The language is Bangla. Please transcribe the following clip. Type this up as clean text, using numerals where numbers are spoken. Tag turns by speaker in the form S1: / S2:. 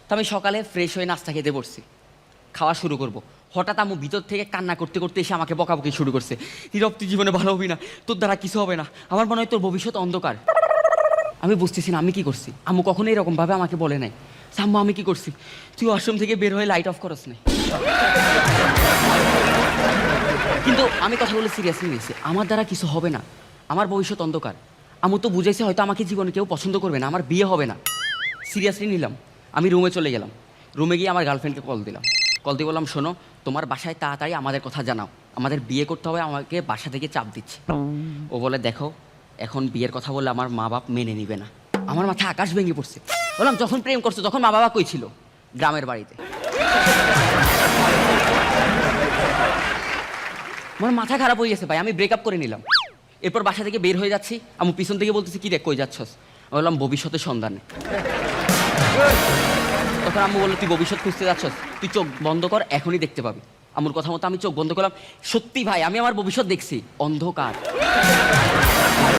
S1: তো আমি সকালে ফ্রেশ হয়ে নাস্তা খেতে বসছি, খাওয়া শুরু করব। হঠাৎ আম্মু ভিতর থেকে কান্না করতে করতে এসে আমাকে বকাবকি শুরু করছে। নীরব, তুই জীবনে ভালো হবি না, তোর দ্বারা কিছু হবে না, আমার মনে হয় তোর ভবিষ্যৎ অন্ধকার। আমি বুঝতেছি না আমি কি করছি। আম্মু কখনো এরকমভাবে আমাকে বলে নাই। আম্মু আমি কি করছি? তুই ওয়াশরুম থেকে বের হয়ে লাইট অফ করস নাই। কিন্তু আমি কথা বলে সিরিয়াসলি নিয়েছি, আমার দ্বারা কিছু হবে না, আমার ভবিষ্যৎ অন্ধকার। আম্মু তো বুঝাইছে হয়তো আমাকে জীবনে কেউ পছন্দ করবে না, আমার বিয়ে হবে না। সিরিয়াসলি নিলাম। আমি রুমে চলে গেলাম। রুমে গিয়ে আমার গার্লফ্রেন্ডকে কল দিলাম। কল দিয়ে বললাম, শোনো, তোমার বাসায় তাড়াতাড়ি আমাদের কথা জানাও, আমাদের বিয়ে করতে হবে, আমাকে বাসা থেকে চাপ দিচ্ছে। ও বলে, দেখো, এখন বিয়ের কথা বললে আমার মা বাপ মেনে নিবে না। আমার মাথায় আকাশ ভেঙে পড়ছে। বললাম, যখন প্রেম করছো তখন মা বাবা কই ছিল? গ্রামের বাড়িতে। আমার মাথা খারাপ হয়ে গেছে ভাই, আমি ব্রেকআপ করে নিলাম। এরপর বাসা থেকে বের হয়ে যাচ্ছি, আমি পিছন থেকে বলতেছি, কি রে কই যাচ্ছস? বললাম, ভবিষ্যতের সন্ধানে। তখন আম্মু বললো, তুই ভবিষ্যৎ খুঁজতে যাচ্ছস, তুই চোখ বন্ধ কর, এখনই দেখতে পাবি। আম্মুর কথা মতো আমি চোখ বন্ধ করলাম। সত্যি ভাই, আমি আমার ভবিষ্যৎ দেখছি, অন্ধকার।